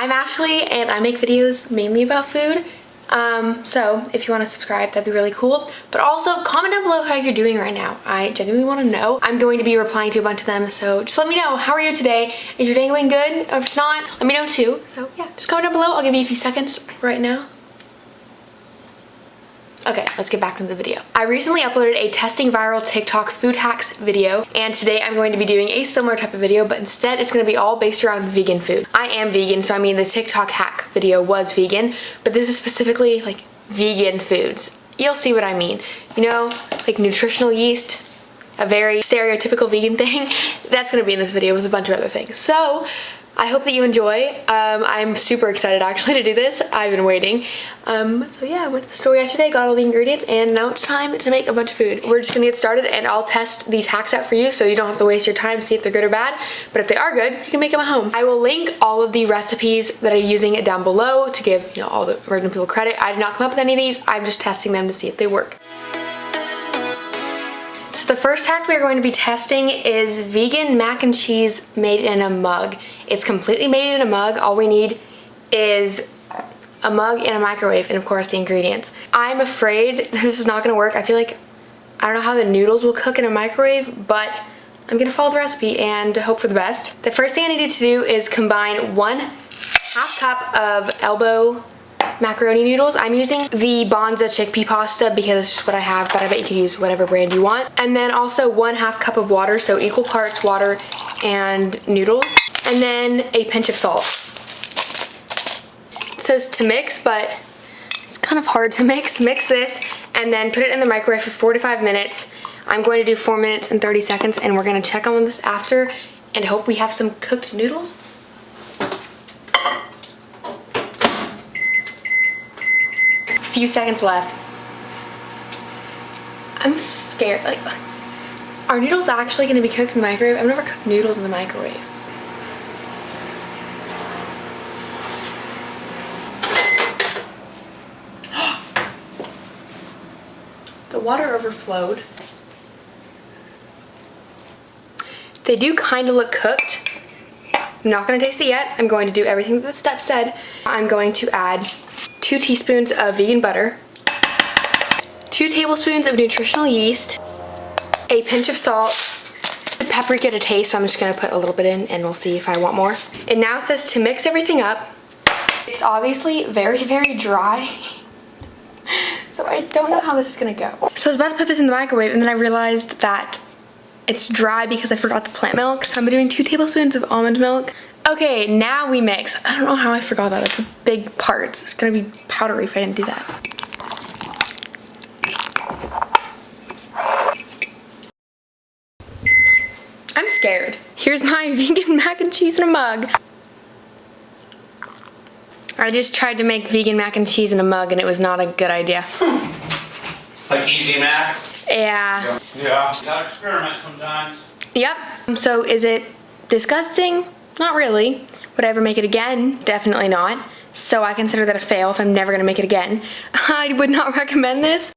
I'm Ashley and I make videos mainly about food. So if you want to subscribe, that'd be really cool. But also comment down below how you're doing right now. I genuinely want to know. I'm going to be replying to a bunch of them, so just let me know. How are you today? Is your day going good? Or if it's not, let me know too. So yeah, just comment down below. I'll give you a few seconds right now. Okay, let's get back into the video. I recently uploaded a testing viral TikTok food hacks video, and today I'm going to be doing a similar type of video, but instead it's going to be all based around vegan food. I am vegan, so I mean the TikTok hack video was vegan, but this is specifically like vegan foods. You'll see what I mean. You know, like nutritional yeast, a very stereotypical vegan thing. That's going to be in this video with a bunch of other things. So I hope that you enjoy. I'm super excited actually to do this. I've been waiting. So yeah, I went to the store yesterday, got all the ingredients, and now it's time to make a bunch of food. We're just gonna get started and I'll test these hacks out for you so you don't have to waste your time to see if they're good or bad. But if they are good, you can make them at home. I will link all of the recipes that I'm using down below to give, you know, all the original people credit. I did not come up with any of these. I'm just testing them to see if they work. So the first hack we're going to be testing is vegan mac and cheese made in a mug. It's completely made in a mug. All we need is a mug and a microwave and of course the ingredients. I'm afraid this is not gonna work. I feel like, I don't know how the noodles will cook in a microwave, but I'm gonna follow the recipe and hope for the best. The first thing I needed to do is combine 1/2 cup of elbow macaroni noodles. I'm using the Banza chickpea pasta because it's just what I have, but I bet you could use whatever brand you want. And then also 1/2 cup of water, so equal parts water and noodles. And then a pinch of salt. It says to mix, but it's kind of hard to mix. Mix this and then put it in the microwave for 4 to 5 minutes. I'm going to do 4 minutes and 30 seconds and we're gonna check on this after and hope we have some cooked noodles. Few seconds left. I'm scared. Like, are noodles actually gonna be cooked in the microwave? I've never cooked noodles in the microwave. The water overflowed. They do kind of look cooked. I'm not gonna taste it yet. I'm going to do everything that the step said. I'm going to add 2 teaspoons of vegan butter, 2 tablespoons of nutritional yeast, a pinch of salt, paprika to taste, so I'm just gonna put a little bit in and we'll see if I want more. It now says to mix everything up. It's obviously very, very dry, so I don't know how this is gonna go. So I was about to put this in the microwave and then I realized that it's dry because I forgot the plant milk, so I'm doing 2 tablespoons of almond milk. Okay, now we mix. I don't know how I forgot that. It's a big part. It's gonna be powdery if I didn't do that. I'm scared. Here's my vegan mac and cheese in a mug. I just tried to make vegan mac and cheese in a mug and it was not a good idea. Like Easy Mac? Yeah. Yeah. You gotta experiment sometimes. Yep. So is it disgusting? Not really. Would I ever make it again? Definitely not. So I consider that a fail if I'm never gonna make it again. I would not recommend this.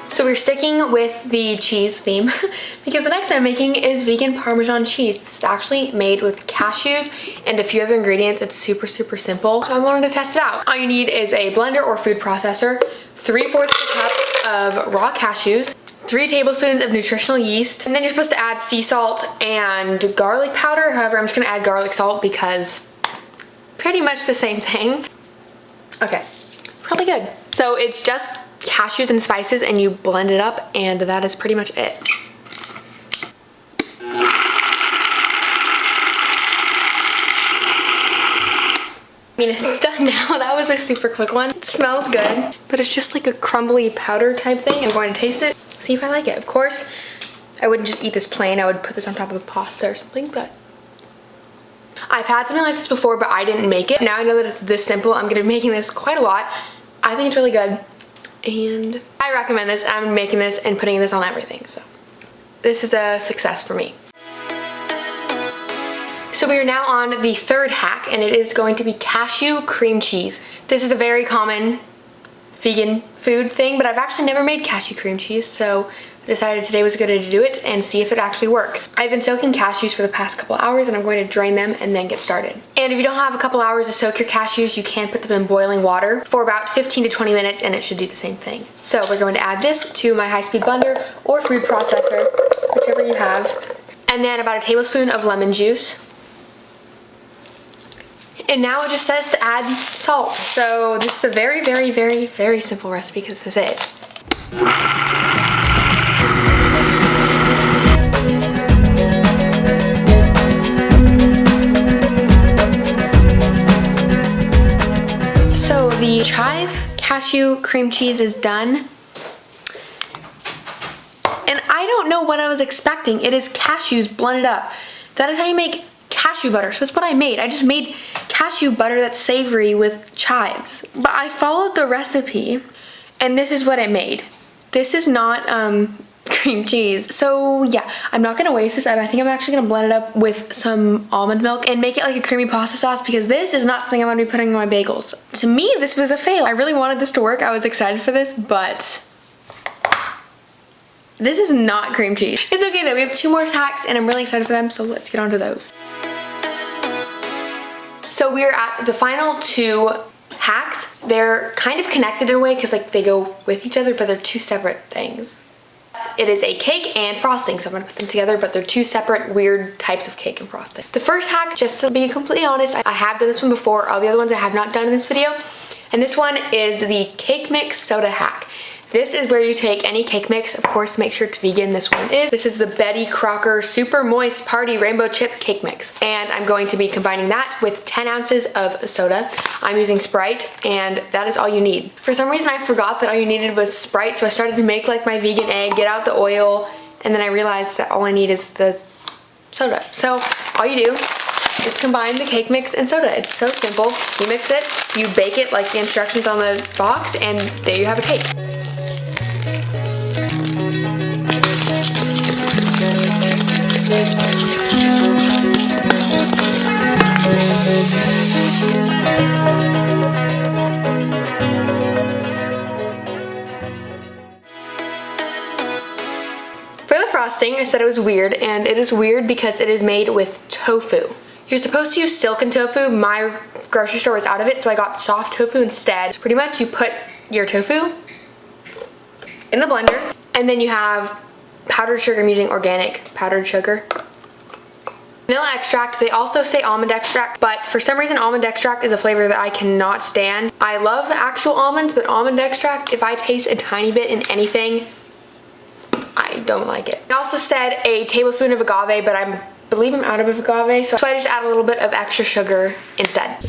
So we're sticking with the cheese theme because the next thing I'm making is vegan Parmesan cheese. This is actually made with cashews and a few other ingredients. It's super, super simple. So I wanted to test it out. All you need is a blender or food processor, 3/4 cup of raw cashews, 3 tablespoons of nutritional yeast, and then you're supposed to add sea salt and garlic powder. However, I'm just gonna add garlic salt because pretty much the same thing. Okay, probably good. So it's just cashews and spices and you blend it up and that is pretty much it. I mean, it's done now. That was a super quick one. It smells good, but it's just like a crumbly powder type thing. I'm going to taste it, see if I like it. Of course, I wouldn't just eat this plain. I would put this on top of pasta or something, but I've had something like this before, but I didn't make it. Now I know that it's this simple. I'm gonna be making this quite a lot. I think it's really good, and I recommend this. I'm making this and putting this on everything, so this is a success for me. So we are now on the third hack, and it is going to be cashew cream cheese. This is a very common vegan food thing, but I've actually never made cashew cream cheese, so I decided today was a good day to do it and see if it actually works. I've been soaking cashews for the past couple hours and I'm going to drain them and then get started. And if you don't have a couple hours to soak your cashews, you can put them in boiling water for about 15 to 20 minutes and it should do the same thing. So we're going to add this to my high-speed blender or food processor, whichever you have. And then about a tablespoon of lemon juice. And now it just says to add salt. So this is a very, very, very, very simple recipe because this is it. So the chive cashew cream cheese is done. And I don't know what I was expecting. It is cashews blended up. That is how you make cashew butter. So that's what I made. I just made cashew butter that's savory with chives. But I followed the recipe and this is what I made. This is not cream cheese. So yeah, I'm not gonna waste this. I think I'm actually gonna blend it up with some almond milk and make it like a creamy pasta sauce because this is not something I'm gonna be putting in my bagels. To me, this was a fail. I really wanted this to work. I was excited for this, but this is not cream cheese. It's okay though, we have 2 more hacks and I'm really excited for them, so let's get on to those. So we're at the final 2 hacks. They're kind of connected in a way because like they go with each other, but they're 2 separate things. It is a cake and frosting, so I'm gonna put them together, but they're 2 separate weird types of cake and frosting. The first hack, just to be completely honest, I have done this one before. All the other ones I have not done in this video. And this one is the cake mix soda hack. This is where you take any cake mix, of course make sure it's vegan, this one is. This is the Betty Crocker Super Moist Party Rainbow Chip Cake Mix. And I'm going to be combining that with 10 ounces of soda. I'm using Sprite and that is all you need. For some reason I forgot that all you needed was Sprite, so I started to make like my vegan egg, get out the oil, and then I realized that all I need is the soda. So all you do is combine the cake mix and soda. It's so simple. You mix it, you bake it like the instructions on the box, and there you have a cake. For the frosting, I said it was weird, and it is weird because it is made with tofu. You're supposed to use silken tofu. My grocery store was out of it, so I got soft tofu instead. So pretty much you put your tofu in the blender, and then you have powdered sugar. I'm using organic powdered sugar. Vanilla extract. They also say almond extract, but for some reason almond extract is a flavor that I cannot stand. I love actual almonds, but almond extract, if I taste a tiny bit in anything, I don't like it. It also said a tablespoon of agave, but I believe I'm out of agave, so I just add a little bit of extra sugar instead.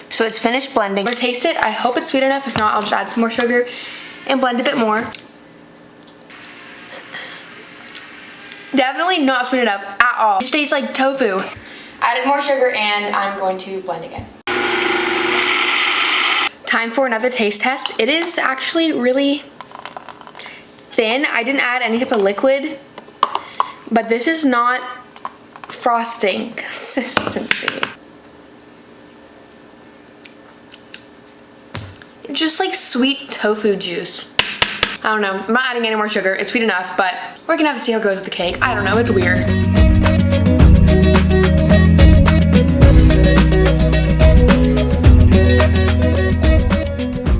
So it's finished blending. I'm gonna taste it. I hope it's sweet enough. If not, I'll just add some more sugar and blend a bit more. Definitely not sweet enough at all. It just tastes like tofu. Added more sugar and I'm going to blend again. Time for another taste test. It is actually really thin. I didn't add any type of liquid, but this is not frosting consistency. It's just like sweet tofu juice. I don't know. I'm not adding any more sugar. It's sweet enough, but we're gonna have to see how it goes with the cake. I don't know. It's weird.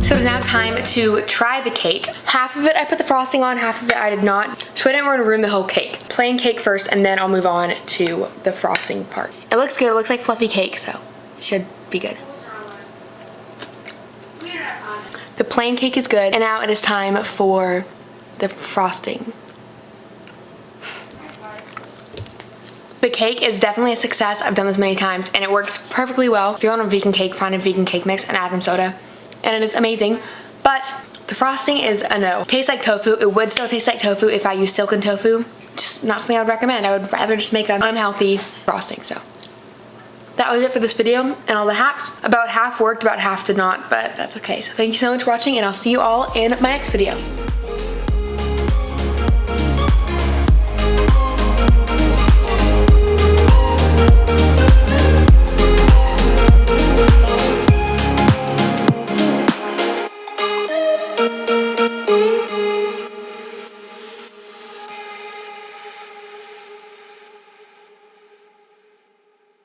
So it's now time to try the cake. Half of it I put the frosting on, half of it I did not. So I didn't want to ruin the whole cake. Plain cake first, and then I'll move on to the frosting part. It looks good. It looks like fluffy cake, so it should be good. The plain cake is good, and now it is time for the frosting. The cake is definitely a success. I've done this many times, and it works perfectly well. If you want a vegan cake, find a vegan cake mix and add some soda, and it is amazing. But the frosting is a no. Tastes like tofu. It would still taste like tofu if I used silken tofu. Just not something I would recommend. I would rather just make an unhealthy frosting, so. That was it for this video and all the hacks. About half worked, about half did not, but that's okay. So thank you so much for watching, and I'll see you all in my next video.